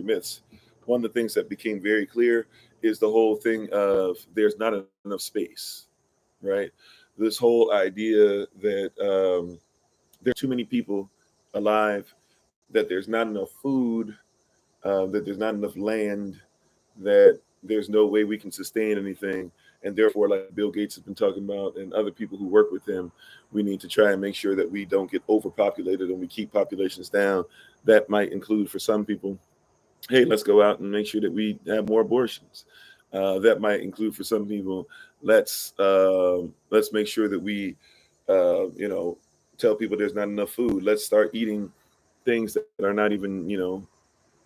myths. One of the things that became very clear is the whole thing of there's not enough space, right? This whole idea that there are too many people alive, that there's not enough food, that there's not enough land, that there's no way we can sustain anything. And therefore, like Bill Gates has been talking about and other people who work with him, we need to try and make sure that we don't get overpopulated and we keep populations down. That might include for some people, hey, let's go out and make sure that we have more abortions. That might include for some people, let's make sure that we, tell people there's not enough food. Let's start eating things that are not even,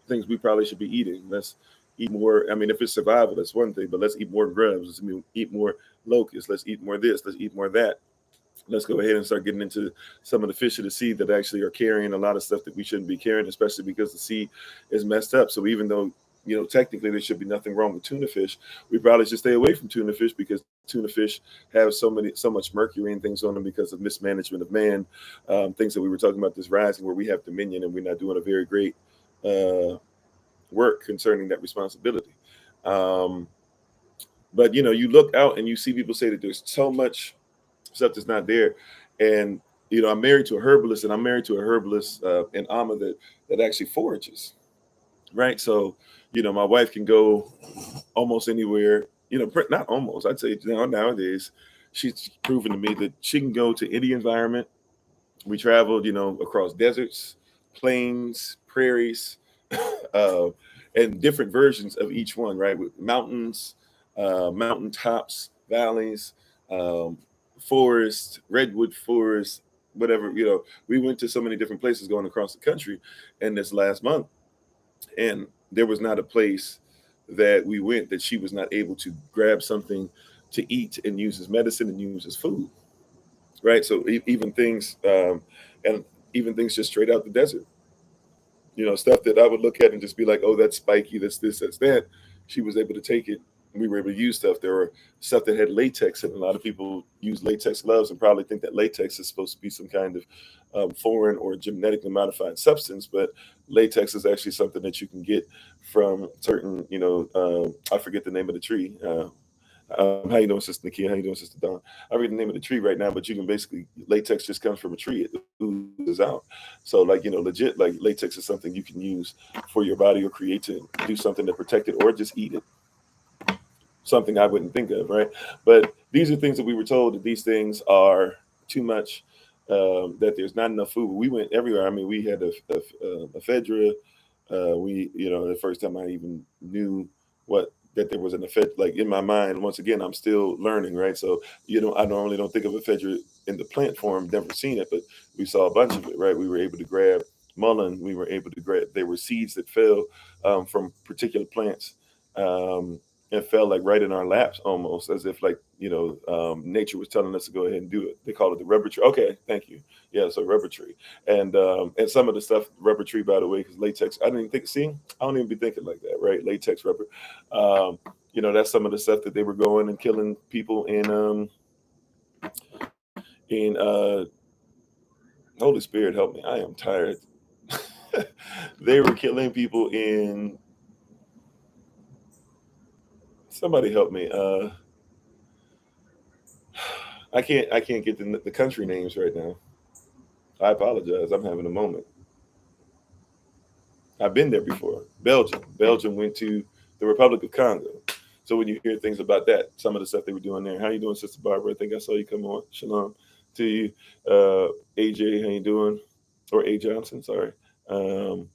things we probably should be eating. Let's eat more. I mean, if it's survival, that's one thing, but let's eat more grubs. Eat more locusts. Let's eat more this. Let's eat more that. Let's go ahead and start getting into some of the fish of the sea that actually are carrying a lot of stuff that we shouldn't be carrying, especially because the sea is messed up. So even though, technically there should be nothing wrong with tuna fish, we probably should stay away from tuna fish because tuna fish have so much mercury and things on them because of mismanagement of man. Things that we were talking about, this rising where we have dominion and we're not doing a very great work concerning that responsibility. But you look out and you see people say that there's so much stuff that's not there. And I'm married to a herbalist, and I'm married to a herbalist in Amma that actually forages, right? So my wife can go almost anywhere, not almost, I'd say nowadays she's proven to me that she can go to any environment. We traveled across deserts, plains, prairies, and different versions of each one, right? With mountains, mountain tops, valleys, forest, redwood forest, whatever. We went to so many different places going across the country in this last month, and there was not a place that we went that she was not able to grab something to eat and use as medicine and use as food, right? So even things, and even things just straight out the desert, stuff that I would look at and just be like, oh, that's spiky, that's this, that's that. She was able to take it. We were able to use stuff. There were stuff that had latex, and a lot of people use latex gloves and probably think that latex is supposed to be some kind of foreign or genetically modified substance. But latex is actually something that you can get from certain, I forget the name of the tree. How you doing, Sister Nakia? How you doing, Sister Dawn? I read the name of the tree right now, but you can basically, latex just comes from a tree. It oozes out. So legit, like latex is something you can use for your body or create to do something to protect it or just eat it. Something I wouldn't think of, right? But these are things that we were told that these things are too much, that there's not enough food. We went everywhere. I mean, we had a ephedra. The first time I even knew that there was an ephedra, like in my mind, once again, I'm still learning, right? So, I normally don't think of ephedra in the plant form, never seen it, but we saw a bunch of it, right? We were able to grab mullein. We were able to grab, there were seeds that fell from particular plants. It felt like right in our laps, almost as if nature was telling us to go ahead and do it. They call it the rubber tree. Okay, thank you. Yeah, so rubber tree, and some of the stuff, rubber tree, by the way, because latex. I didn't even think. See, I don't even be thinking like that, right? Latex rubber. That's some of the stuff that they were going and killing people in. Holy Spirit, help me! I am tired. They were killing people in. Somebody help me. I can't get the country names right now. I apologize. I'm having a moment. I've been there before. Belgium went to the Republic of Congo. So when you hear things about that, some of the stuff they were doing there. How you doing, Sister Barbara? I think I saw you come on. Shalom to you. AJ, how you doing? Or A Johnson, sorry. And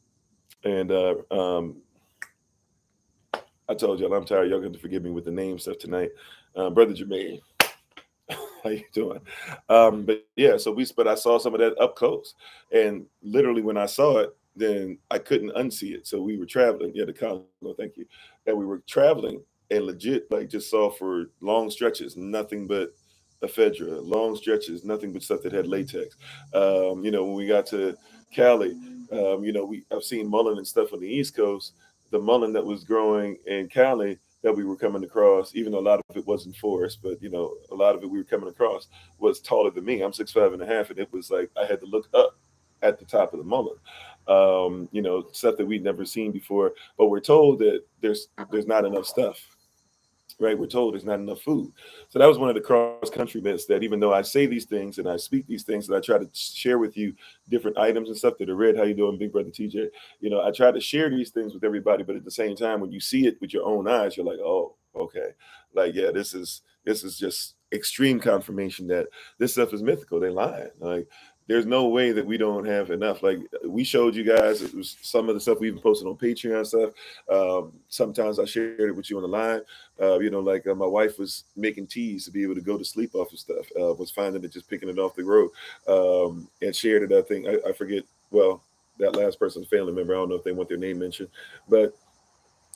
I told y'all I'm tired. Y'all going to forgive me with the name stuff tonight. Brother Jermaine, how you doing? But yeah, but I saw some of that up close, and literally when I saw it, then I couldn't unsee it. So we were traveling. Yeah, the Congo, thank you. And we were traveling and legit just saw for long stretches nothing but ephedra. Long stretches, nothing but stuff that had latex. When we got to Cali, I've seen mullein and stuff on the East Coast. The mullein that was growing in Cali that we were coming across, even though a lot of it wasn't forest, but a lot of it we were coming across was taller than me. I'm 6'5.5", and it was like I had to look up at the top of the mullein. stuff that we'd never seen before. But we're told that there's not enough stuff. Right, we're told there's not enough food. So that was one of the cross country myths, that even though I say these things and I speak these things, and I try to share with you different items and stuff that are read. How you doing, big brother TJ? I try to share these things with everybody, but at the same time, when you see it with your own eyes, you're like, oh, okay, like, yeah, this is just extreme confirmation that this stuff is mythical. They lying. Like, there's no way that we don't have enough. Like, we showed you guys, it was some of the stuff we even posted on Patreon stuff. Sometimes I shared it with you on the line. My wife was making teas to be able to go to sleep off of stuff. Was finding it, just picking it off the road, and shared it. I think I forget. Well, that last person's family member. I don't know if they want their name mentioned, but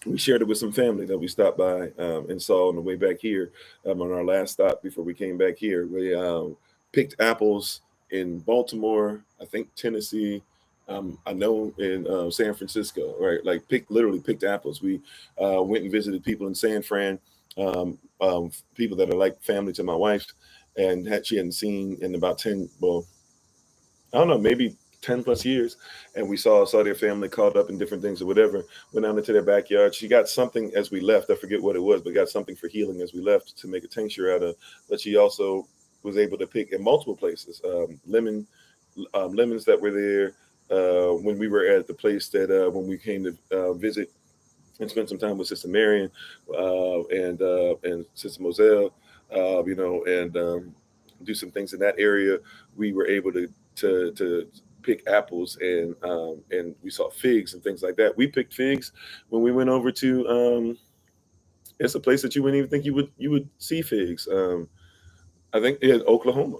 we shared it with some family that we stopped by and saw on the way back here, on our last stop before we came back here. We picked apples in Baltimore, I think Tennessee, I know in San Francisco, right? Like, literally picked apples. We went and visited people in San Fran, people that are like family to my wife, and she hadn't seen in about 10, well, I don't know, maybe 10 plus years. And we saw their family caught up in different things or whatever. Went out into their backyard. She got something as we left. I forget what it was, but got something for healing as we left to make a tincture out of. But she also was able to pick in multiple places, lemons that were there when we were at the place that when we came to visit and spend some time with Sister Marion and Sister Moselle, and do some things in that area. We were able to pick apples, and we saw figs and things like that. We picked figs when we went over to it's a place that you wouldn't even think you would see figs. I think in Oklahoma.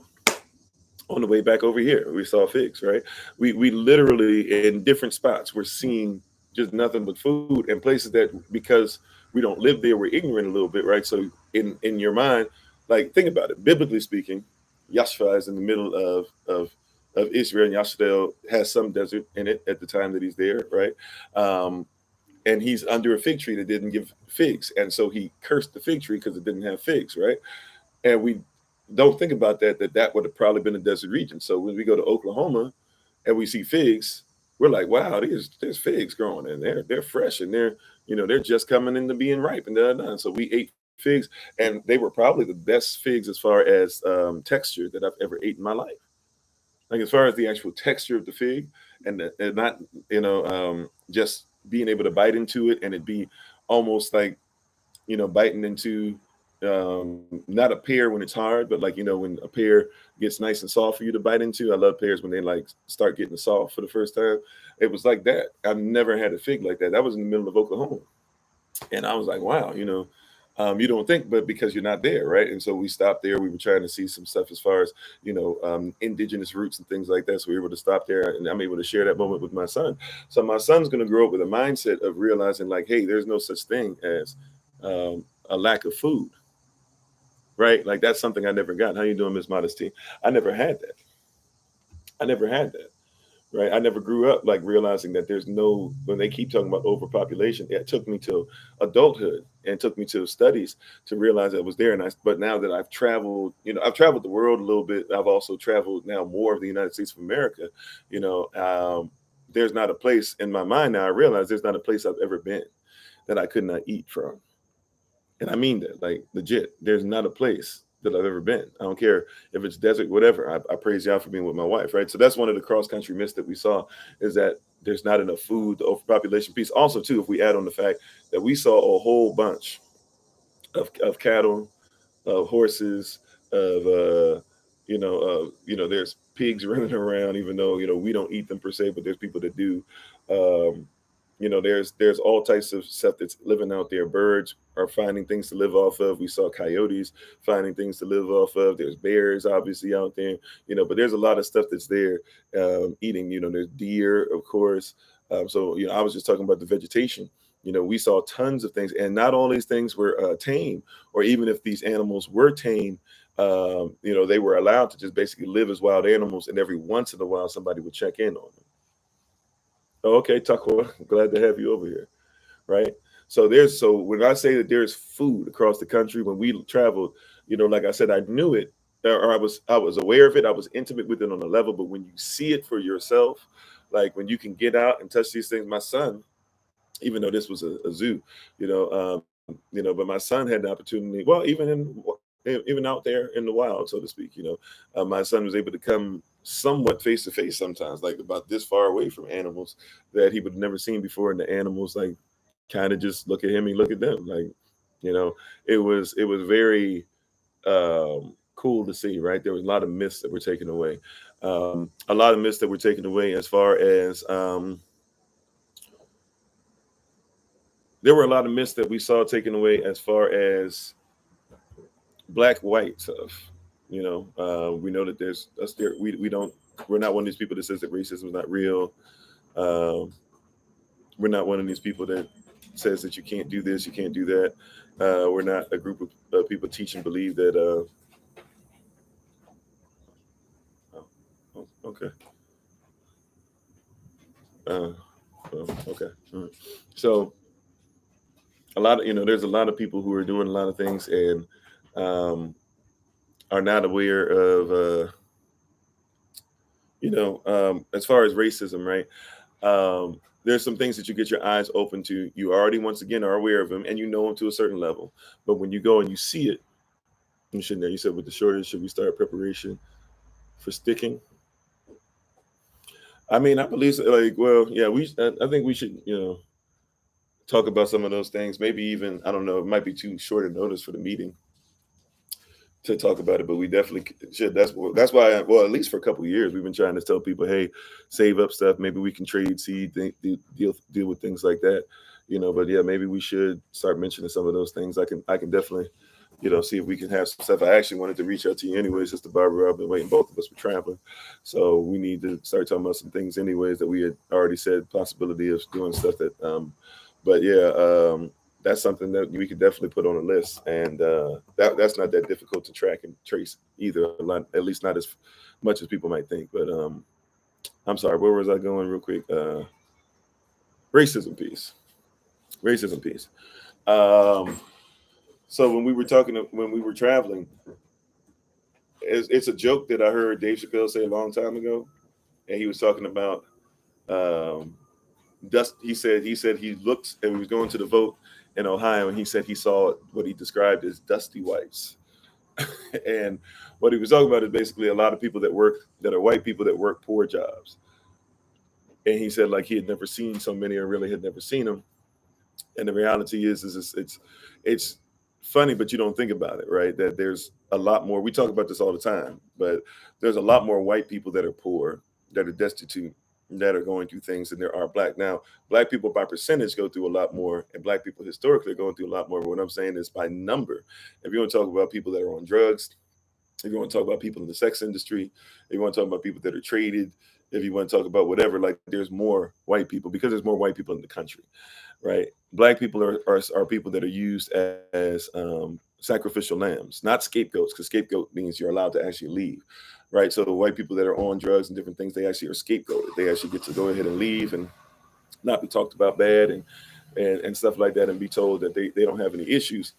On the way back over here, we saw figs, right? We literally in different spots we're seeing just nothing but food, and places that, because we don't live there, we're ignorant a little bit, right? So in your mind, like, think about it. Biblically speaking, Yashua is in the middle of Israel, and Yashua has some desert in it at the time that he's there, right? And he's under a fig tree that didn't give figs, and so he cursed the fig tree because it didn't have figs, right? And we don't think about that would have probably been a desert region. So when we go to Oklahoma and we see figs, we're like, wow, there's figs growing, and they're fresh, and they're just coming into being ripe, and so we ate figs, and they were probably the best figs as far as texture that I've ever ate in my life. Like, as far as the actual texture of the fig, and not just being able to bite into it and it be almost like biting into not a pear when it's hard, but like when a pear gets nice and soft for you to bite into. I love pears when they like start getting soft for the first time. It was like that. I've never had a fig like that. That was in the middle of Oklahoma, and I was like, wow, you don't think, but because you're not there, right? And so we stopped there. We were trying to see some stuff as far as indigenous roots and things like that. So we were able to stop there, and I'm able to share that moment with my son. So my son's going to grow up with a mindset of realizing, like, hey, there's no such thing as a lack of food, right? Like, that's something I never got. How you doing, Miss Modesty? I never had that. Right? I never grew up like realizing that there's no, when they keep talking about overpopulation, it took me to adulthood and took me to studies to realize that was there. But now that I've traveled, I've traveled the world a little bit. I've also traveled now more of the United States of America. There's not a place in my mind now. I realize there's not a place I've ever been that I could not eat from. And I mean that, like, legit. There's not a place that I've ever been. I don't care if it's desert, whatever. I praise y'all for being with my wife, right? So that's one of the cross-country myths that we saw, is that there's not enough food, the overpopulation piece. Also, too, if we add on the fact that we saw a whole bunch of cattle, of horses, of there's pigs running around, even though we don't eat them per se, but there's people that do. There's all types of stuff that's living out there. Birds are finding things to live off of. We saw coyotes finding things to live off of. There's bears obviously out there, but there's a lot of stuff that's there eating. There's deer, of course. So I was just talking about the vegetation. We saw tons of things, and not all these things were tame, or even if these animals were tame, they were allowed to just basically live as wild animals, and every once in a while somebody would check in on them. Oh, okay, Taco, glad to have you over here, right? So when I say that there's food across the country, when we traveled, like I said, I knew it, or I was aware of it, I was intimate with it on a level, but when you see it for yourself, Like when you can get out and touch these things. My son, even though this was a zoo, but my son had the opportunity. Well, even out there in the wild, so to speak, my son was able to come somewhat face to face sometimes, like about this far away from animals that he would have never seen before, and the animals like kind of just look at him and look at them, like, it was very cool to see. Right, there was a lot of myths that were taken away, a lot of myths that were taken away as far as there were a lot of myths that we saw taken away as far as black white stuff. We know that there's us there. We're not one of these people that says that racism is not real. Um, we're not one of these people that says that you can't do this, you can't do that. We're not a group of people teach and believe that. Okay. Okay. All right. So there's a lot of people who are doing a lot of things and um, are not aware of, as far as racism, right? There's some things that you get your eyes open to. You already, once again, are aware of them and you know them to a certain level. But when you go and you see it, you should know. You said with the shortage, should we start preparation for sticking? I mean, I believe like, well, yeah, I think we should, talk about some of those things. Maybe even, I don't know, it might be too short a notice for the meeting to talk about it, but we definitely should. That's why. Well, at least for a couple of years, we've been trying to tell people, hey, save up stuff. Maybe we can trade seed, deal with things like that. But yeah, maybe we should start mentioning some of those things. I can definitely, see if we can have some stuff. I actually wanted to reach out to you anyways, Sister Barbara. I've been waiting. Both of us were traveling, so we need to start talking about some things anyways that we had already said possibility of doing stuff that. But yeah. That's something that we could definitely put on a list, and that's not that difficult to track and trace either. At least not as much as people might think. But I'm sorry, where was I going? Real quick, racism piece. Um, so when we were traveling, it's a joke that I heard Dave Chappelle say a long time ago, and he was talking about um, dust. He said he looked and he was going to the vote in Ohio, and he said he saw what he described as dusty whites. And what he was talking about is basically a lot of people that are white people that work poor jobs. And he said like he had never seen so many, or really had never seen them. And the reality is it's funny, but you don't think about it, right? That there's a lot more. We talk about this all the time, but there's a lot more white people that are poor, that are destitute, that are going through things than there are black. Now, black people by percentage go through a lot more, and black people historically are going through a lot more. But what I'm saying is by number. If you want to talk about people that are on drugs, if you want to talk about people in the sex industry, if you want to talk about people that are traded, if you want to talk about whatever, like there's more white people because there's more white people in the country, right? Black people are people that are used as sacrificial lambs, not scapegoats, because scapegoat means you're allowed to actually leave, right? So the white people that are on drugs and different things, they actually are scapegoated. They actually get to go ahead and leave and not be talked about bad and stuff like that, and be told that they don't have any issues.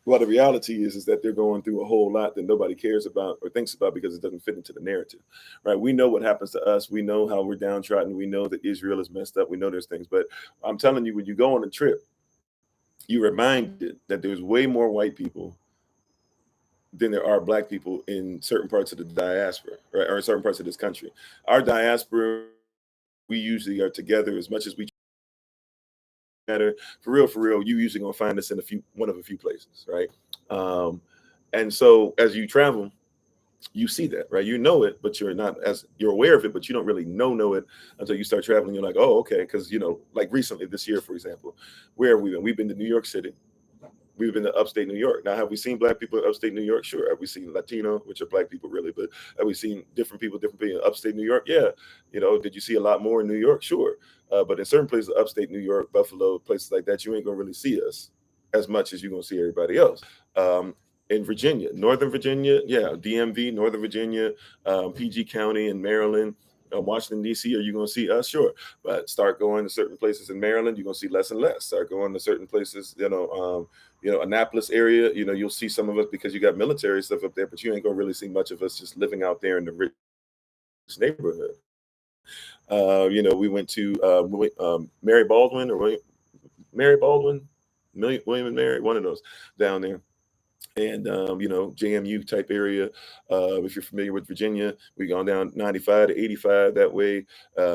Well, the reality is that they're going through a whole lot that nobody cares about or thinks about because it doesn't fit into the narrative, right? We know what happens to us. We know how we're downtrodden. We know that Israel is messed up. We know there's things, but I'm telling you, when you go on a trip, you're reminded that there's way more white people than there are black people in certain parts of the diaspora, right? Or in certain parts of this country. Our diaspora, we usually are together as much as we matter. For real, you usually gonna find us in one of a few places, right? Um, and so as you travel, you see that, right? You know it, but you're aware of it, but you don't really know it until you start traveling. You're like, oh, okay, because like recently this year, for example, where have we been? We've been to New York City. We've been to upstate New York. Now, have we seen black people in upstate New York? Sure. Have we seen Latino, which are black people really, but have we seen different people in upstate New York? Yeah. Did you see a lot more in New York? Sure. But in certain places, upstate New York, Buffalo, places like that, you ain't gonna really see us as much as you're gonna see everybody else. In Virginia, Northern Virginia, yeah, DMV, Northern Virginia, PG County in Maryland, Washington, D.C., are you going to see us? Sure. But start going to certain places in Maryland, you're going to see less and less. Start going to certain places, Annapolis area, you'll see some of us because you got military stuff up there, but you ain't going to really see much of us just living out there in the rich neighborhood. We went to Mary Baldwin or Mary Baldwin, William and Mary, one of those down there. And JMU type area. If you're familiar with Virginia, we've gone down 95 to 85 that way.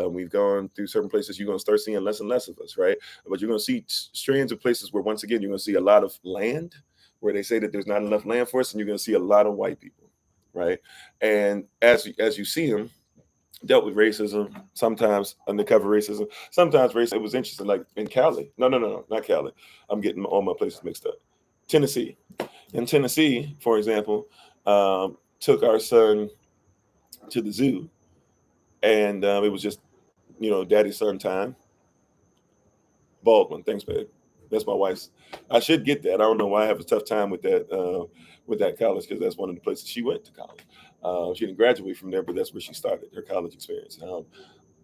We've gone through certain places. You're going to start seeing less and less of us, right? But you're going to see strands of places where, once again, you're going to see a lot of land, where they say that there's not enough land for us, and you're going to see a lot of white people, right? And as you see them, dealt with racism, sometimes undercover racism, sometimes racism. It was interesting, like in Cali. No, not Cali. I'm getting all my places mixed up. Tennessee. In Tennessee, for example, took our son to the zoo, and it was just, daddy son time. Baldwin, thanks, babe. That's my wife's. I should get that. I don't know why I have a tough time with that college, because that's one of the places she went to college. She didn't graduate from there, but that's where she started her college experience.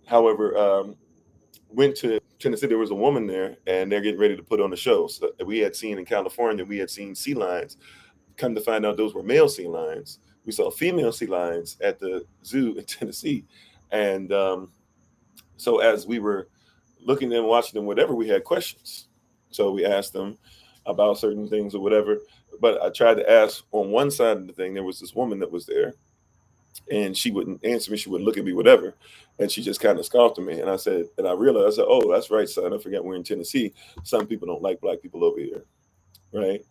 However, went to Tennessee. There was a woman there, and they're getting ready to put on a show. So we had seen in California, we had seen sea lions. Come to find out, those were male sea lions. We saw female sea lions at the zoo in Tennessee. And so as we were looking at them, watching them, whatever, we had questions. So we asked them about certain things or whatever. But I tried to ask on one side of the thing. There was this woman that was there, and she wouldn't answer me. She wouldn't look at me, whatever. And she just kind of scoffed at me. And I realized, I said, oh, that's right, son. I forgot we're in Tennessee. Some people don't like black people over here, right?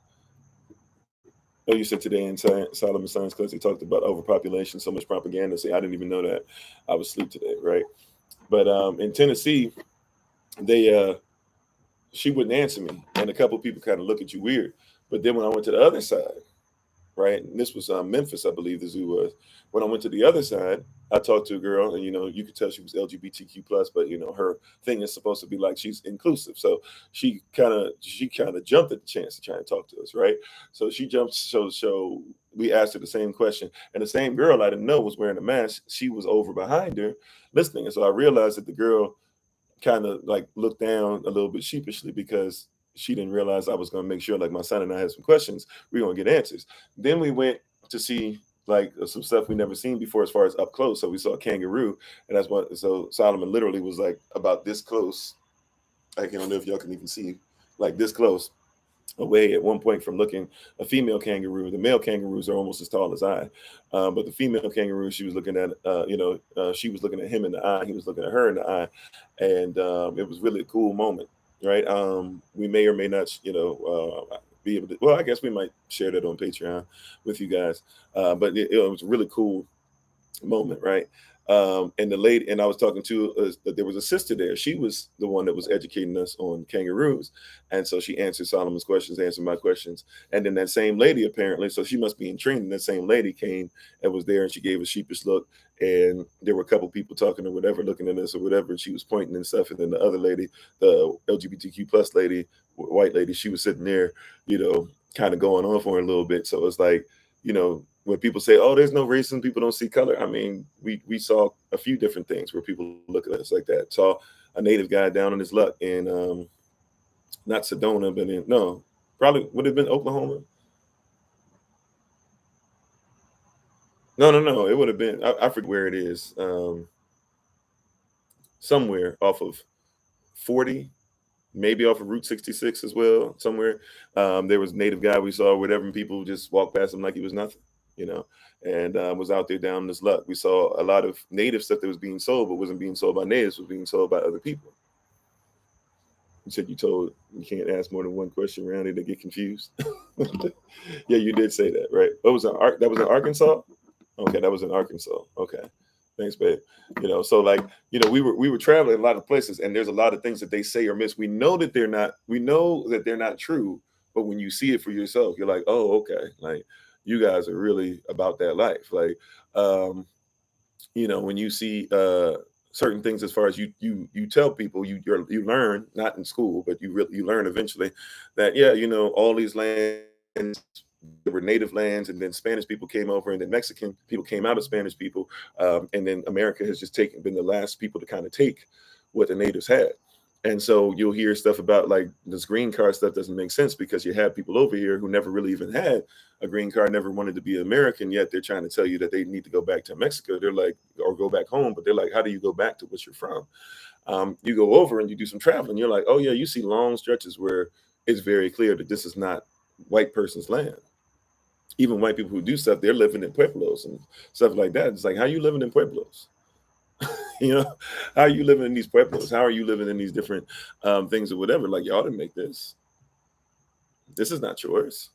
Oh, you said today in Solomon Science class, he talked about overpopulation, so much propaganda. See, I didn't even know that. I was asleep today, right? But in Tennessee, she wouldn't answer me, and a couple of people kind of look at you weird. But then when I went to the other side, right, and this was Memphis, I believe the zoo was. When I went to the other side, I talked to a girl, and you could tell she was LGBTQ plus, but her thing is supposed to be like she's inclusive. So she kind of jumped at the chance to try and talk to us, right? So she jumped. So we asked her the same question, and the same girl I didn't know was wearing a mask. She was over behind her listening, and so I realized that the girl kind of like looked down a little bit sheepishly, because she didn't realize I was going to make sure, like, my son and I had some questions, we're going to get answers. Then we went to see like some stuff we never seen before as far as up close. So we saw a kangaroo, and so Solomon literally was like about this close. I don't know if y'all can even see, like this close away at one point from looking a female kangaroo. The male kangaroos are almost as tall as I, but the female kangaroo, she was looking at, she was looking at him in the eye. He was looking at her in the eye, and it was really a cool moment, right? We may or may not, be able to. Well, I guess we might share that on Patreon with you guys, but it was a really cool moment, right? And the lady, and I was talking to, there was a sister there. She was the one that was educating us on kangaroos, and so she answered Solomon's questions, answered my questions, and then that same lady, apparently, so she must be in training. That same lady came and was there, and she gave a sheepish look, and there were a couple people talking or whatever, looking at us or whatever, and she was pointing and stuff, and then the other lady, the LGBTQ plus lady, white lady, she was sitting there, kind of going on for a little bit. So it's like, when people say, oh, there's no racism, people don't see color. I mean, we saw a few different things where people look at us like that. Saw a native guy down on his luck in, not Sedona, but probably would have been Oklahoma. No, it would have been, I forget where it is. Somewhere off of 40, maybe off of Route 66 as well, somewhere. There was a native guy we saw, whatever, and people just walked past him like he was nothing, and was out there down this luck. We saw a lot of native stuff that was being sold, but wasn't being sold by natives, was being sold by other people. You said you can't ask more than one question around it, they get confused. Yeah, you did say that, right? That was in Arkansas? Okay, that was in Arkansas. Okay. Thanks, babe. So like, we were traveling a lot of places, and there's a lot of things that they say or miss. We know that they're not true, but when you see it for yourself, you're like, oh, okay. Like, you guys are really about that life. Like, when you see certain things, as far as you tell people, you learn, not in school, but you learn eventually that, all these lands, there were native lands, and then Spanish people came over, and then Mexican people came out of Spanish people, and then America has just been the last people to kind of take what the natives had. And so you'll hear stuff about like this green card stuff doesn't make sense because you have people over here who never really even had a green card, never wanted to be American, yet they're trying to tell you that they need to go back to Mexico. They're like, or go back home, but they're like, how do you go back to what you're from? You go over and you do some traveling. You're like, oh yeah, you see long stretches where it's very clear that this is not white person's land. Even white people who do stuff, they're living in pueblos and stuff like that. It's like, how are you living in pueblos? You know, how are you living in these pueblos? How are you living in these different things or whatever? Like, y'all didn't make this. This is not yours.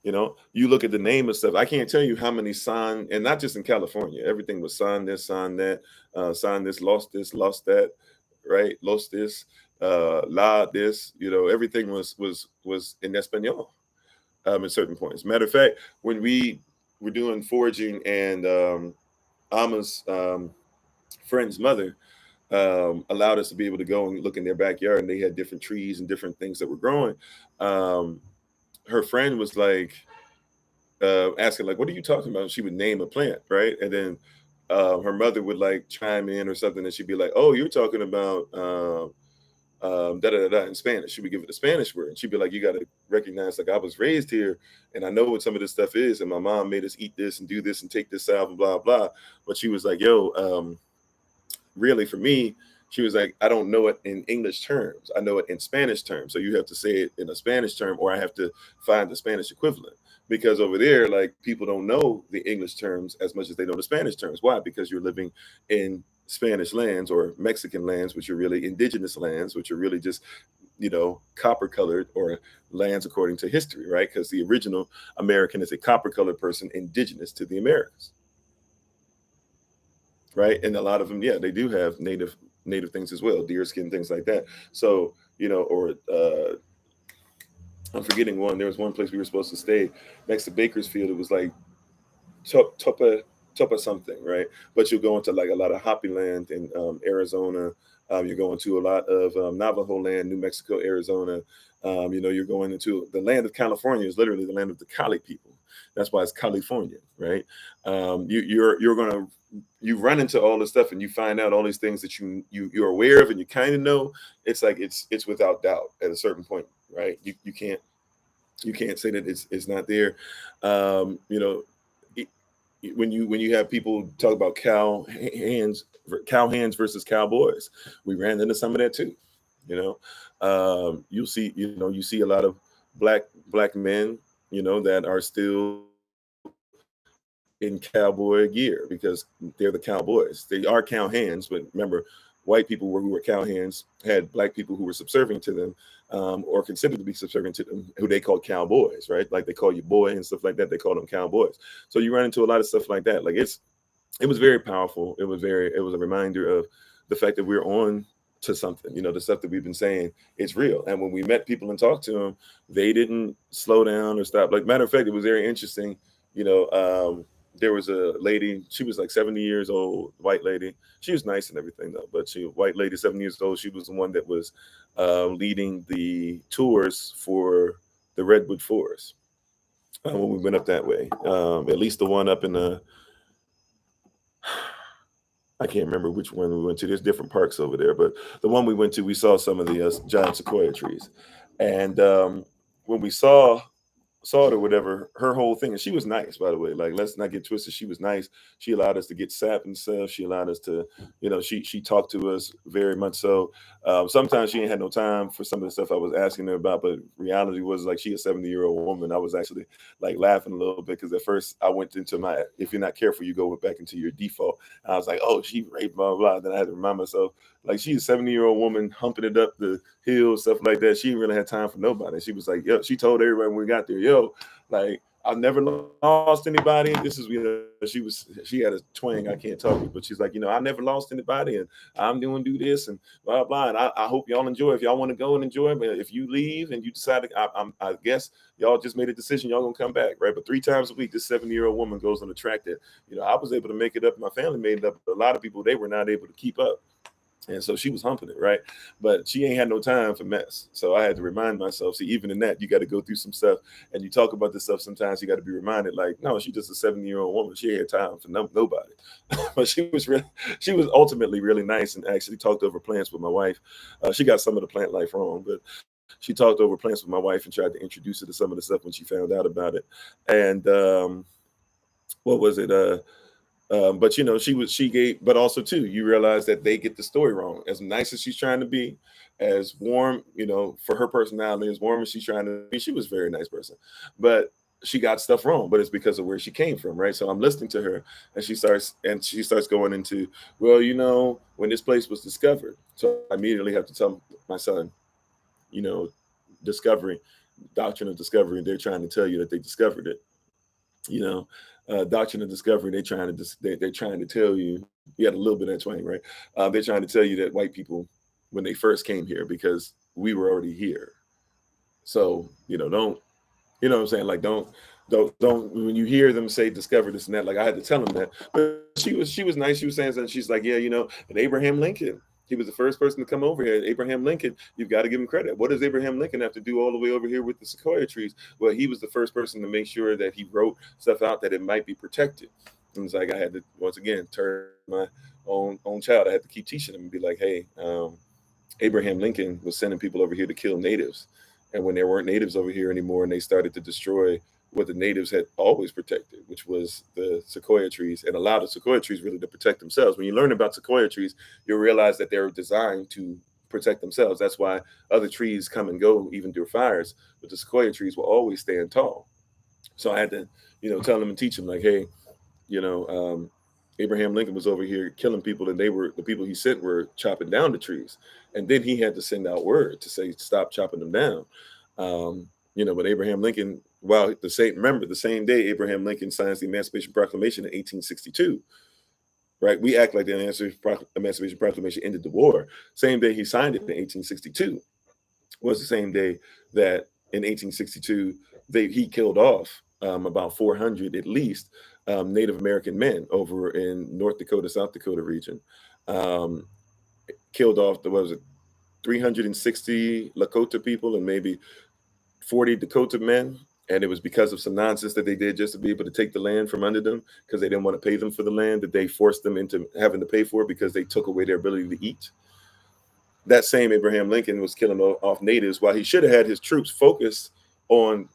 You know, you look at the name of stuff. I can't tell you how many signed, and not just in California. Everything was signed this, signed that, signed this, lost that, right? Lost this, la this. You know, everything was in Espanol at certain points. Matter of fact, when we were doing foraging and Alma's friend's mother allowed us to be able to go and look in their backyard, and they had different trees and different things that were growing. Her friend was like asking, like, what are you talking about? And she would name a plant, right? And then her mother would like chime in or something, and she'd be like, oh, you're talking about da da da da in Spanish. She would give it a Spanish word, and she'd be like, you got to recognize, like, I was raised here and I know what some of this stuff is, and my mom made us eat this and do this and take this out and blah blah. But she was like, yo, really, for me, she was like, I don't know it in English terms. I know it in Spanish terms. So you have to say it in a Spanish term, or I have to find the Spanish equivalent. Because over there, like, people don't know the English terms as much as they know the Spanish terms. Why? Because you're living in Spanish lands or Mexican lands, which are really indigenous lands, which are really just, you know, copper colored, or lands according to history, right? Because the original American is a copper colored person indigenous to the Americas. Right. And a lot of them, yeah, they do have native things as well, deer skin, things like that. So, you know, or I'm forgetting one. There was one place we were supposed to stay next to Bakersfield. It was like Tupa something, right? But you'll go into like a lot of hoppy land in Arizona. You're going to a lot of Navajo land, New Mexico, Arizona. You know, you're going into the land of California is literally the land of the Cali people. That's why it's California, right? You're gonna you run into all this stuff and you find out all these things that you're aware of and you kind of know. It's like it's without doubt at a certain point, right? You can't say that it's not there. You know, when you have people talk about cow hands versus cowboys, we ran into some of that too. You know, you see a lot of black men, you know, that are still in cowboy gear because they're the cowboys. They are cow hands, but remember, white people who were cow hands had black people who were subservient to them, or considered to be subservient to them, who they called cowboys, right? Like they call you boy and stuff like that. They call them cowboys. So you run into a lot of stuff like that. Like it was very powerful. It was a reminder of the fact that we're on to something. You know, the stuff that we've been saying, it's real. And when we met people and talked to them, they didn't slow down or stop. Like, matter of fact, it was very interesting. You know, there was a lady, she was like 70 years old, white lady. She was nice and everything though, but white lady, 70 years old. She was the one that was leading the tours for the Redwood Forest when we went up that way. At least the one up in the, I can't remember which one we went to. There's different parks over there, but the one we went to, we saw some of the giant sequoia trees. And when we saw it or whatever, her whole thing, and she was nice, by the way, like, let's not get twisted. She was nice. She allowed us to get sap and stuff. She allowed us to, you know, she talked to us very much so. Sometimes she ain't had no time for some of the stuff I was asking her about, but reality was, like, she a 70-year-old woman. I was actually like laughing a little bit because at first I went into my, if you're not careful, you go back into your default. And I was like, oh, she raped, blah, blah, blah. Then I had to remind myself, like, she's a 70-year-old woman humping it up the hill, stuff like that. She didn't really have time for nobody. She was like, yo, she told everybody when we got there, yo, like, I've never lost anybody. This is, you know, she had a twang. I can't talk, but she's like, you know, I never lost anybody, and I'm going to do this and blah, blah. And I hope y'all enjoy. If y'all want to go and enjoy, but if you leave and you decide, I guess y'all just made a decision, y'all going to come back, right? But 3 times a week, this 70-year-old woman goes on a track that, you know, I was able to make it up. My family made it up. But a lot of people, they were not able to keep up. And so she was humping it, right? But she ain't had no time for mess. So I had to remind myself, see, even in that, you got to go through some stuff. And you talk about this stuff, sometimes you got to be reminded, like, no, she's just a 70-year-old woman. She ain't had time for nobody. But she was ultimately really nice and actually talked over plants with my wife. She got some of the plant life wrong, but she talked over plants with my wife and tried to introduce her to some of the stuff when she found out about it. And what was it? But she gave, but also too, you realize that they get the story wrong. As nice as she's trying to be, as warm, for her personality, as warm as she's trying to be, she was a very nice person, but she got stuff wrong. But it's because of where she came from, right? So I'm listening to her, and she starts going into, well, when this place was discovered. So I immediately have to tell my son, you know, discovery, doctrine of discovery, they're trying to tell you that they discovered it. Doctrine of discovery, they're trying to tell you, you had a little bit of that twang, right? They're trying to tell you that white people, when they first came here, because we were already here. So, don't, what I'm saying? Like, don't, when you hear them say discover this and that, like I had to tell them that, but she was nice. She was saying something. She's like, yeah, and Abraham Lincoln, he was the first person to come over here. Abraham Lincoln, you've got to give him credit. What does Abraham Lincoln have to do all the way over here with the sequoia trees? Well, he was the first person to make sure that he wrote stuff out that it might be protected. And it's like I had to, once again, turn my own child. I had to keep teaching him and be like, hey, Abraham Lincoln was sending people over here to kill natives. And when there weren't natives over here anymore and they started to destroy what the natives had always protected, which was the sequoia trees, and allowed the sequoia trees really to protect themselves. When you learn about sequoia trees, you'll realize that they're designed to protect themselves. That's why other trees come and go, even through fires, but the sequoia trees will always stand tall. So I had to, tell them and teach them, like, hey, Abraham Lincoln was over here killing people, and the people he sent were chopping down the trees. And then he had to send out word to say, stop chopping them down. But Abraham Lincoln, the same day Abraham Lincoln signs the Emancipation Proclamation in 1862, right? We act like the Emancipation Proclamation ended the war. Same day he signed it in 1862 was the same day that in 1862, he killed off about 400 at least Native American men over in North Dakota, South Dakota region. Killed off, 360 Lakota people and maybe 40 Dakota men. And it was because of some nonsense that they did just to be able to take the land from under them, because they didn't want to pay them for the land, that they forced them into having to pay for it because they took away their ability to eat. That same Abraham Lincoln was killing off natives while he should have had his troops focused on,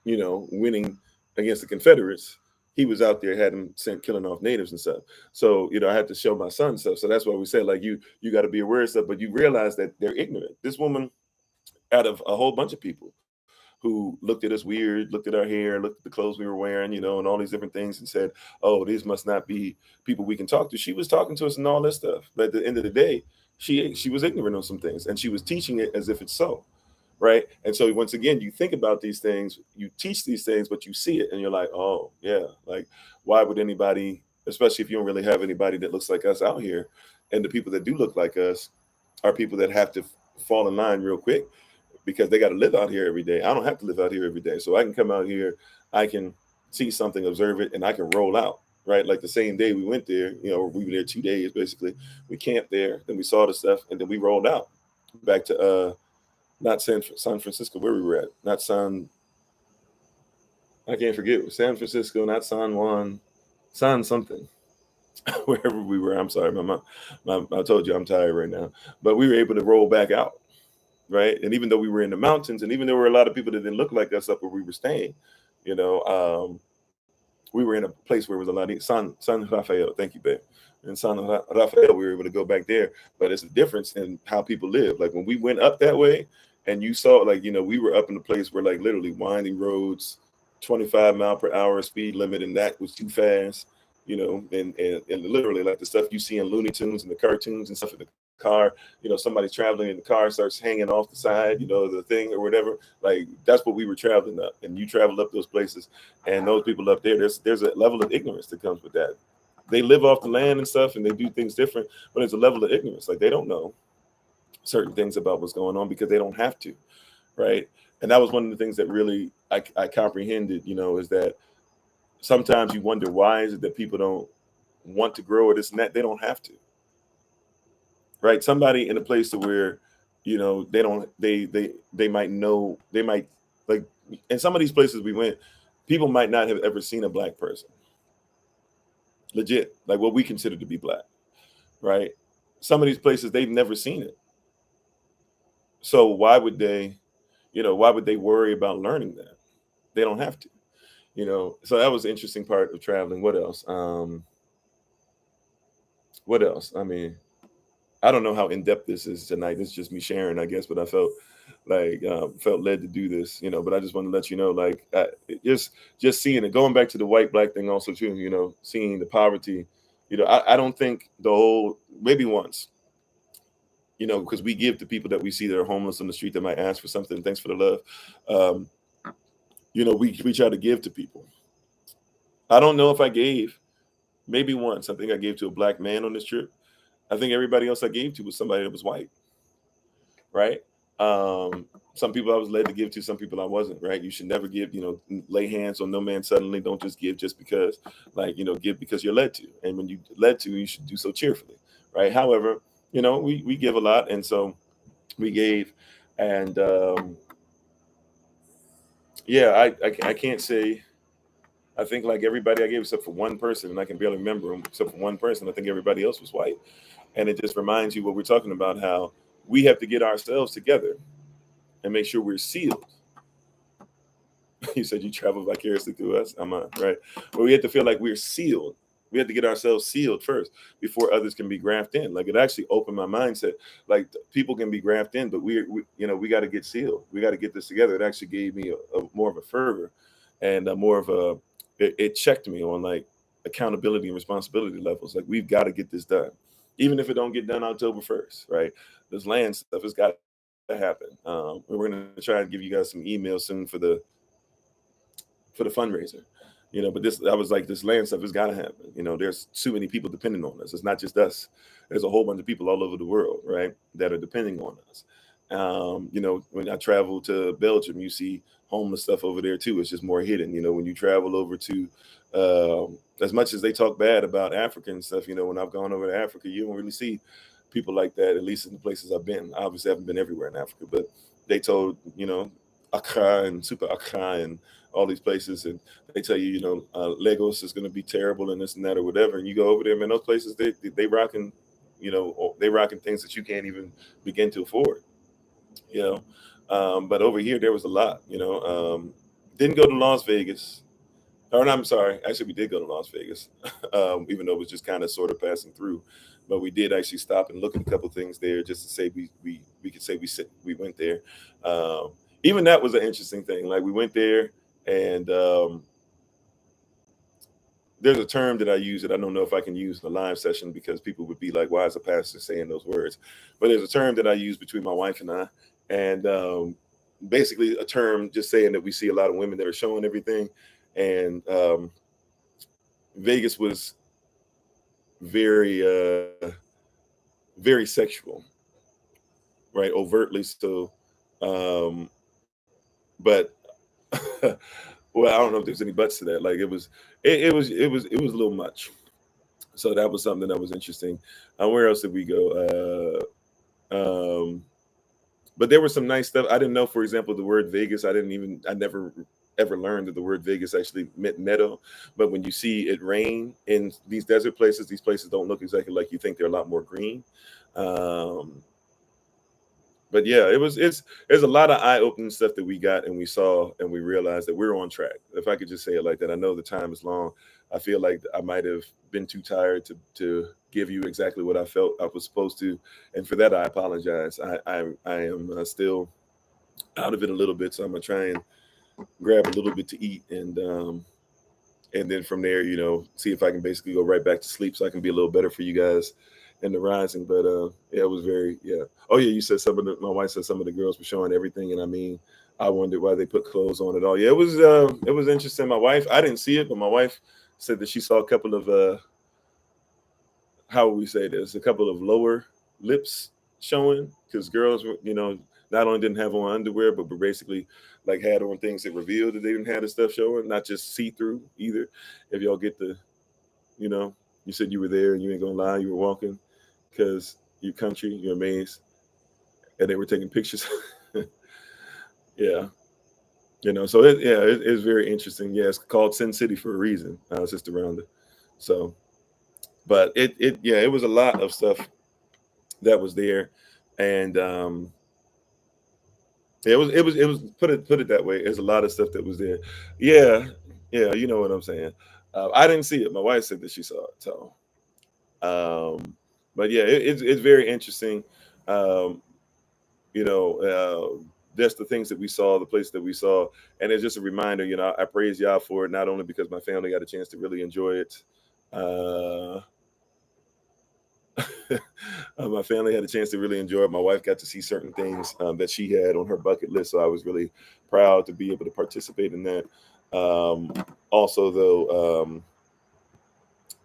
winning against the Confederates. He was out there, had them killing off natives and stuff. So, I had to show my son stuff. So that's why we said, like, you got to be aware of stuff, but you realize that they're ignorant. This woman, out of a whole bunch of people who looked at us weird, looked at our hair, looked at the clothes we were wearing, and all these different things, and said, oh, these must not be people we can talk to. She was talking to us and all this stuff. But at the end of the day, she was ignorant on some things, and she was teaching it as if it's so. Right. And so once again, you think about these things, you teach these things, but you see it and you're like, oh, yeah, like, why would anybody, especially if you don't really have anybody that looks like us out here, and the people that do look like us are people that have to fall in line real quick because they got to live out here every day. I don't have to live out here every day. So I can come out here, I can see something, observe it, and I can roll out. Right. Like the same day we went there, we were there 2 days, basically. We camped there, then we saw the stuff, and then we rolled out back to, not San Francisco, where we were at. Not I can't forget. San Francisco, not San Juan, San something. Wherever we were. I'm sorry, I told you I'm tired right now. But we were able to roll back out, right? And even though we were in the mountains, and even though there were a lot of people that didn't look like us up where we were staying, we were in a place where it was a lot of San Rafael. Thank you, babe. In San Rafael, we were able to go back there. But it's a difference in how people live. Like when we went up that way, and you saw, like, we were up in a place where, like, literally winding roads, 25 mile per hour speed limit, and that was too fast, and literally like the stuff you see in Looney Tunes and the cartoons and stuff in the car, somebody's traveling in the car, starts hanging off the side, the thing or whatever. Like, that's what we were traveling up. And you travel up those places, and those people up there, there's a level of ignorance that comes with that. They live off the land and stuff, and they do things different, but there's a level of ignorance. Like, they don't know certain things about what's going on because they don't have to, right? And that was one of the things that really I comprehended, is that sometimes you wonder, why is it that people don't want to grow or this and that? They don't have to, right? Somebody in a place to where, you know, they might know, they might, like, in some of these places we went, people might not have ever seen a black person, legit, like what we consider to be black, right? Some of these places they've never seen it. So why would they, why would they worry about learning that? They don't have to, So that was the interesting part of traveling. What else? What else? I mean, I don't know how in depth this is tonight. This is just me sharing, I guess. But I felt like felt led to do this, But I just want to let you know, like, just seeing it, going back to the white black thing, also too. Seeing the poverty. I don't think the whole, maybe once, because we give to people that we see that are homeless on the street that might ask for something. Thanks for the love. Um, we try to give to people. I don't know if I gave. Maybe once. I think I gave to a black man on this trip. I think everybody else I gave to was somebody that was white, right? Some people I was led to give to, some people I wasn't, right? You should never give, lay hands on no man suddenly. Don't just give just because, like, give because you're led to. And when you led to, you should do so cheerfully, right? However, we give a lot. And so we gave. And yeah, I can't say, I think like everybody I gave except for one person, and I can barely remember them except for one person. I think everybody else was white. And it just reminds you what we're talking about, how we have to get ourselves together and make sure we're sealed. You said you travel vicariously through us. I'm right. But we have to feel like we're sealed. We have to get ourselves sealed first before others can be grafted in. Like, it actually opened my mindset. Like, people can be grafted in, but we got to get sealed. We got to get this together. It actually gave me a more of a fervor and more of a, it checked me on like accountability and responsibility levels. Like, we've got to get this done, even if it don't get done October 1st, right? This land stuff has got to happen. We're going to try and give you guys some emails soon for the fundraiser, but I was like, this land stuff has got to happen. There's too many people depending on us. It's not just us. There's a whole bunch of people all over the world, right, that are depending on us. When I travel to Belgium, you see homeless stuff over there too. It's just more hidden. When you travel over to, as much as they talk bad about African stuff, when I've gone over to Africa, you don't really see people like that, at least in the places I've been. I obviously haven't been everywhere in Africa, but they told, Accra and Super Accra and all these places, and they tell you, Lagos is going to be terrible and this and that or whatever, and you go over there, man, those places they rocking, they rocking things that you can't even begin to afford, but over here there was a lot, didn't go to Las Vegas. Or no, I'm sorry. Actually, we did go to Las Vegas, even though it was just kind of sort of passing through. But we did actually stop and look at a couple things there, just to say we could say we went there. Even that was an interesting thing. Like, we went there, and there's a term that I use that I don't know if I can use in a live session, because people would be like, "Why is a pastor saying those words?" But there's a term that I use between my wife and I, and basically a term just saying that we see a lot of women that are showing everything, and Vegas was very, very sexual, right? Overtly so. But well, I don't know if there's any buts to that. Like, it was a little much. So that was something that was interesting. Where else did we go? But there was some nice stuff. I didn't know, for example, the word Vegas. I never ever learned that the word Vegas actually meant meadow. But when you see it rain in these desert places, these places don't look exactly like you think. They're a lot more green. But yeah, there's a lot of eye-opening stuff that we got and we saw, and we realized that we're on track. If I could just say it like that. I know the time is long. I feel like I might have been too tired to give you exactly what I felt I was supposed to, and for that I apologize. I am still out of it a little bit, so I'm gonna try and grab a little bit to eat, and then from there, see if I can basically go right back to sleep, so I can be a little better for you guys in the rising. But yeah, it was very, yeah. Oh yeah, you said my wife said some of the girls were showing everything, and I mean, I wondered why they put clothes on at all. Yeah, it was interesting. My wife, I didn't see it, but my wife said that she saw a couple of how would we say this? A couple of lower lips showing, because girls were, not only didn't have on underwear, but were basically like had on things that revealed that they didn't have the stuff showing, not just see through either. If y'all get the, you said you were there and you ain't gonna lie, you were walking, because your country, you're amazed. And they were taking pictures. Yeah. So it's very interesting. Yeah, it's called Sin City for a reason. It's just around it. So, but it was a lot of stuff that was there. And it was put it that way. There's a lot of stuff that was there. Yeah, you know what I'm saying. I didn't see it. My wife said that she saw it. So, but yeah, it's very interesting. Um, just the things that we saw, the place that we saw, and it's just a reminder. I praise y'all for it, not only because my family got a chance to really enjoy it. My family had a chance to really enjoy it. My wife got to see certain things that she had on her bucket list, so I was really proud to be able to participate in that. Also, though,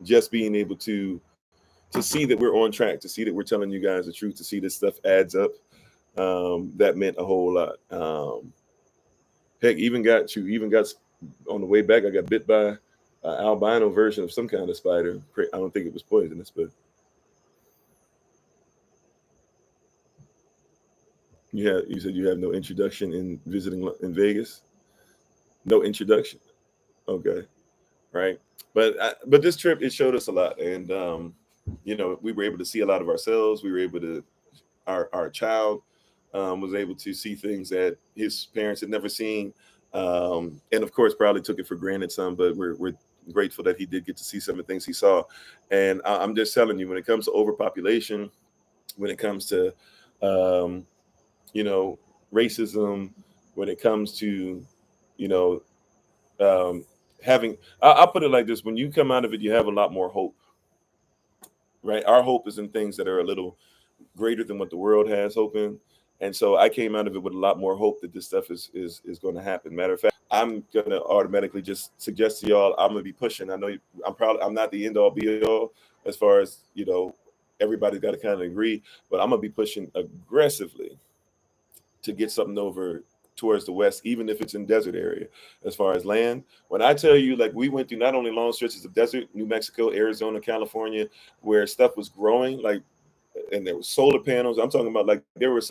just being able to see that we're on track, to see that we're telling you guys the truth, to see this stuff adds up, that meant a whole lot. Heck, even got on the way back, I got bit by an albino version of some kind of spider. I don't think it was poisonous, but you said you have no introduction in visiting in Vegas. No introduction. Okay, right. But this trip, it showed us a lot, and we were able to see a lot of ourselves. We were able to our child was able to see things that his parents had never seen, and of course probably took it for granted some. But we're grateful that he did get to see some of the things he saw. And I'm just telling you, when it comes to overpopulation, when it comes to racism, when it comes to you know having, I'll put it like this: when you come out of it, you have a lot more hope, right? Our hope is in things that are a little greater than what the world has hope in. And so I came out of it with a lot more hope that this stuff is going to happen. Matter of fact, I'm going to automatically just suggest to y'all, I'm going to be pushing. I know I'm not the end all be all as far as, everybody's got to kind of agree, but I'm going to be pushing aggressively to get something over towards the west, even if it's in desert area. As far as land, when I tell you, like, we went through not only long stretches of desert, New Mexico, Arizona, California, where stuff was growing, like, and there were solar panels. I'm talking about, like, there were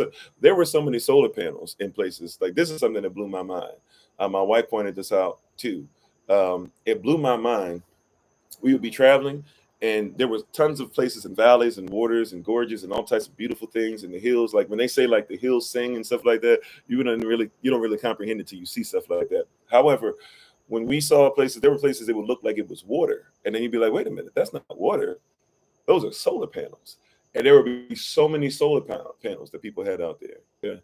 so many solar panels in places. Like, this is something that blew my mind. My wife pointed this out too. It blew my mind. We would be traveling, and there was tons of places and valleys and waters and gorges and all types of beautiful things in the hills. Like, when they say, like, the hills sing and stuff like that, you don't really comprehend it till you see stuff like that. However, when we saw places, there were places that would look like it was water, and then you'd be like, wait a minute, that's not water. Those are solar panels. And there would be so many solar panels that people had out there. Yeah.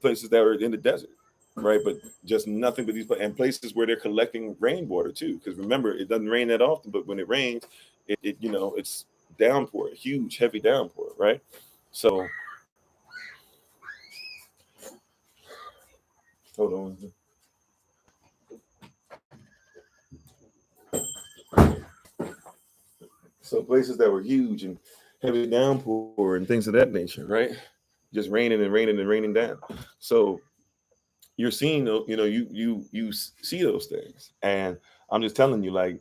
Places that were in the desert, right? But just nothing but these, and places where they're collecting rainwater too. Because remember, it doesn't rain that often, but when it rains, it's downpour, huge, heavy downpour, right? So, hold on. So places that were huge and heavy downpour and things of that nature, right? Just raining and raining and raining down. So you're seeing, you see those things, and I'm just telling you, like,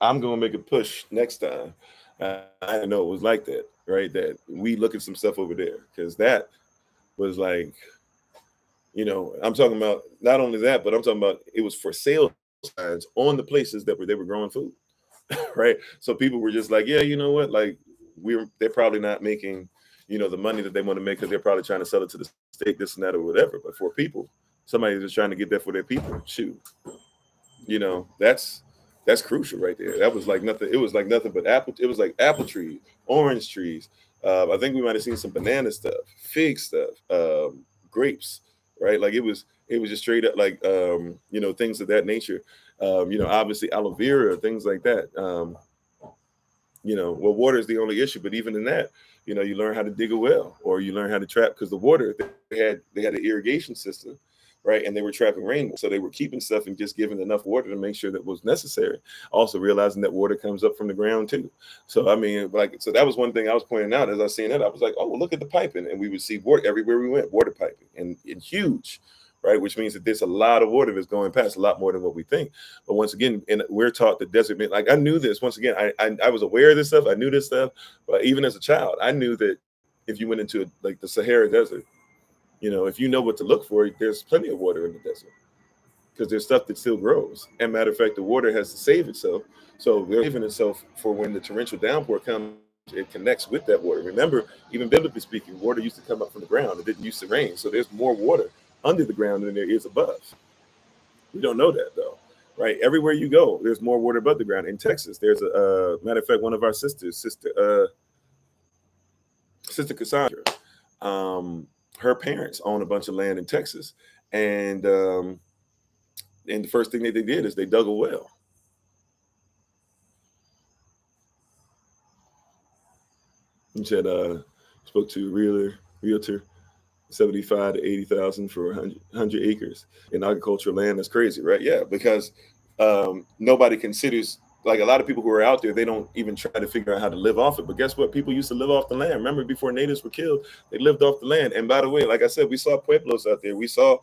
I'm gonna make a push next time. I didn't know it was like that, right? That we look at some stuff over there, because that was like, I'm talking about not only that, but I'm talking about it was for sale signs on the places that they were growing food. Right? So people were just like, yeah, you know what? Like, they're probably not making, the money that they want to make, because they're probably trying to sell it to the state, this and that, or whatever. But for people, somebody's just trying to get that for their people. Shoot, that's crucial right there. That was like nothing. It was like nothing but apple. It was like apple trees, orange trees. I think we might have seen some banana stuff, fig stuff, grapes, right? Like, it was just straight up, like, things of that nature. Obviously aloe vera, things like that. Well, water is the only issue, but even in that, you learn how to dig a well, or you learn how to trap, because the water, they had an irrigation system, right? And they were trapping rainwater, so they were keeping stuff and just giving enough water to make sure that was necessary. Also realizing that water comes up from the ground too. So I mean, like, so that was one thing I was pointing out as I seen that. I was like, oh, look at the piping, and we would see water everywhere we went, water piping, and huge, right? Which means that there's a lot of water that's going past, a lot more than what we think. But once again, and we're taught the desert, like I knew this. Once again, I was aware of this stuff. I knew this stuff, but even as a child, I knew that if you went into like the Sahara Desert, if you know what to look for, there's plenty of water in the desert because there's stuff that still grows. And matter of fact, the water has to save itself. So they're saving itself for when the torrential downpour comes, it connects with that water. Remember, even biblically speaking, water used to come up from the ground. It didn't used to rain. So there's more water under the ground than there is above. We don't know that though, right? Everywhere you go, there's more water above the ground. In Texas, there's a matter of fact, one of our sisters, Sister Cassandra, her parents own a bunch of land in Texas, and the first thing that they did is they dug a well. He said, spoke to a realtor, 75 to 80,000 for 100 acres in agricultural land. That's crazy, right? Yeah, because nobody considers, like a lot of people who are out there, they don't even try to figure out how to live off it. But guess what? People used to live off the land. Remember, before natives were killed, they lived off the land. And by the way, like I said, we saw pueblos out there. We saw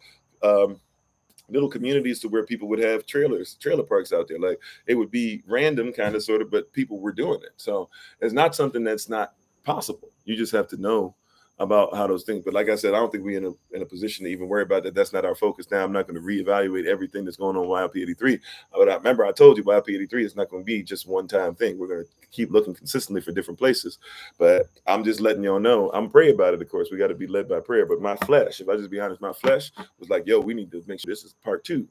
little communities to where people would have trailer parks out there. Like it would be random kind of sort of, but people were doing it. So it's not something that's not possible. You just have to know about how those things. But like I said, I don't think we're in a position to even worry about that. That's not our focus now. I'm not going to reevaluate everything that's going on with YLP83. But I remember I told you YLP83 is not going to be just one-time thing. We're going to keep looking consistently for different places. But I'm just letting y'all know. I'm praying about it, of course. We got to be led by prayer. But my flesh, if I just be honest, my flesh was like, yo, we need to make sure this is part 2.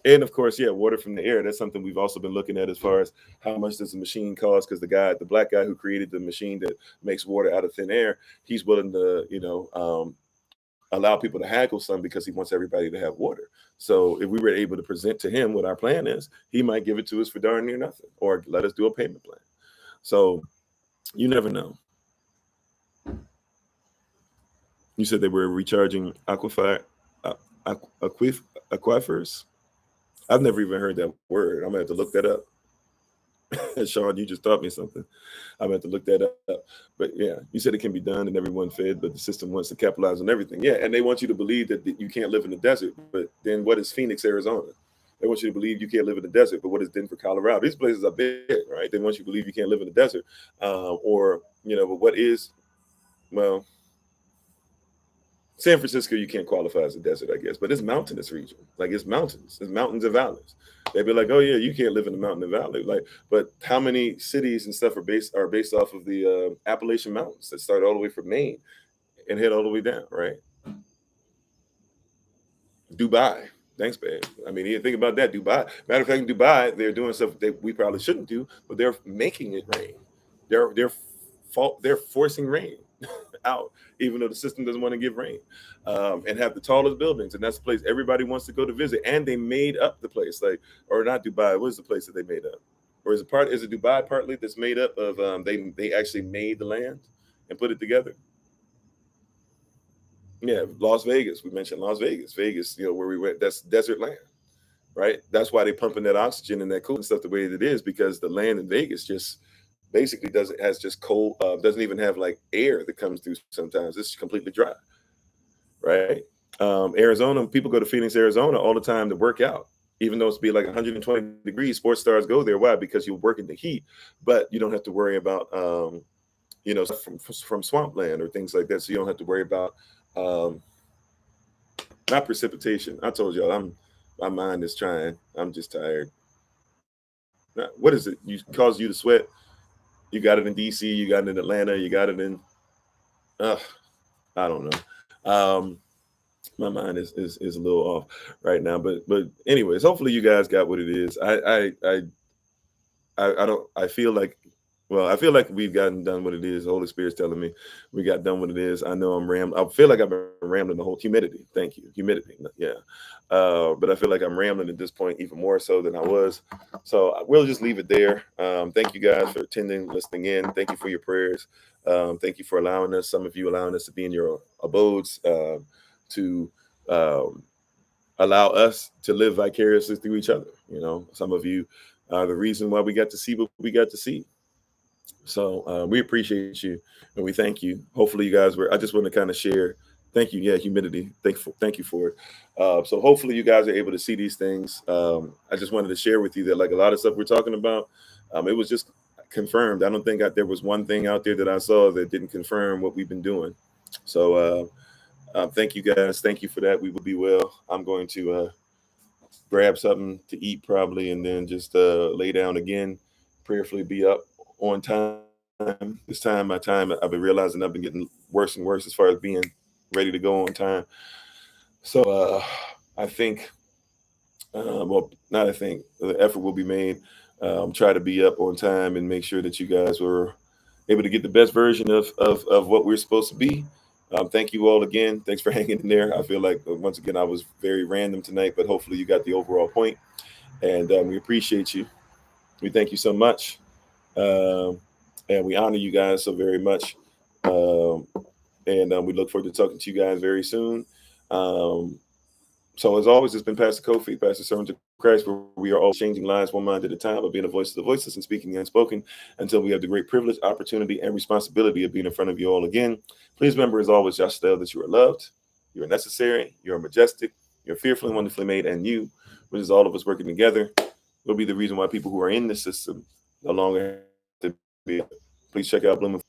And of course, yeah, water from the air. That's something we've also been looking at as far as how much does the machine cost? Because the black guy who created the machine that makes water out of thin air, he's willing to, allow people to haggle some because he wants everybody to have water. So if we were able to present to him what our plan is, he might give it to us for darn near nothing or let us do a payment plan. So you never know. You said they were recharging aquifers. I've never even heard that word. I'm gonna have to look that up. Sean, you just taught me something. I'm gonna have to look that up. But yeah, you said it can be done and everyone fed, but the system wants to capitalize on everything. Yeah, and they want you to believe that you can't live in the desert. But then what is Phoenix, Arizona? They want you to believe you can't live in the desert. But what is Denver, Colorado? These places are big, right? They want you to believe you can't live in the desert. But what is, well, San Francisco, you can't qualify as a desert, I guess, but it's mountainous region. Like it's mountains and valleys. They'd be like, oh yeah, you can't live in the mountain and valley. Like, but how many cities and stuff are based off of the Appalachian Mountains that start all the way from Maine and head all the way down, right? Dubai. Thanks, babe. I mean, you think about that. Dubai. Matter of fact, in Dubai, they're doing stuff that we probably shouldn't do, but they're making it rain. They're forcing rain out, even though the system doesn't want to give rain, and have the tallest buildings, and that's the place everybody wants to go to visit. And they made up the place, like, or not Dubai. What is the place that they made up? Or is it Dubai partly that's made up of? They actually made the land and put it together. Yeah, Las Vegas. We mentioned Las Vegas. Vegas, where we went. That's desert land, right? That's why they're pumping that oxygen and that cooling stuff the way that it is, because the land in Vegas just basically has just cold, doesn't even have like air that comes through sometimes. It's completely dry, right? Arizona, people go to Phoenix, Arizona all the time to work out, even though it's be like 120 degrees. Sports stars go there. Why? Because you work in the heat, but you don't have to worry about from swampland or things like that. So you don't have to worry about not precipitation. I told y'all, my mind is trying. I'm just tired. What is it? Cause you to sweat? You got it in DC, you got it in Atlanta, you got it in, I don't know. My mind is a little off right now, but anyways, hopefully you guys got what it is. I feel like, well, I feel like we've gotten done what it is. The Holy Spirit's telling me we got done what it is. I know I'm rambling. I feel like I've been rambling the whole humidity. Thank you. Humidity. Yeah. But I feel like I'm rambling at this point even more so than I was. So we'll just leave it there. Thank you guys for attending, listening in. Thank you for your prayers. Thank you for allowing us, some of you allowing us to be in your abodes, to allow us to live vicariously through each other. Some of you are the reason why we got to see what we got to see. So we appreciate you and we thank you. Hopefully you guys I just want to kind of share Thank you. Yeah, humidity. Thank you for it. So hopefully you guys are able to see these things. I just wanted to share with you that like a lot of stuff we're talking about, it was just confirmed. I don't think there was one thing out there that I saw that didn't confirm what we've been doing. So thank you guys. Thank you for that. We will be well. I'm going to grab something to eat probably, and then just lay down again, prayerfully be up on time. This time, my time, I've been realizing I've been getting worse and worse as far as being ready to go on time. So I think, well, not I think, the effort will be made. Try to be up on time and make sure that you guys were able to get the best version of what we're supposed to be. Thank you all again. Thanks for hanging in there. I feel like, once again, I was very random tonight, but hopefully you got the overall point. And we appreciate you. We thank you so much. Um, and we honor you guys so very much. Um, and we look forward to talking to you guys very soon. Um, so as always, it's been Pastor Kofi, Pastor Servant of Christ, where we are all changing lives one mind at a time, of being a voice of the voiceless and speaking the unspoken, until we have the great privilege, opportunity, and responsibility of being in front of you all again. Please remember, as always, Yashtel, that you are loved, you are necessary, you are majestic, you're fearfully and wonderfully made, and you, which is all of us working together, will be the reason why people who are in the system no longer have to be. Please check out Blooming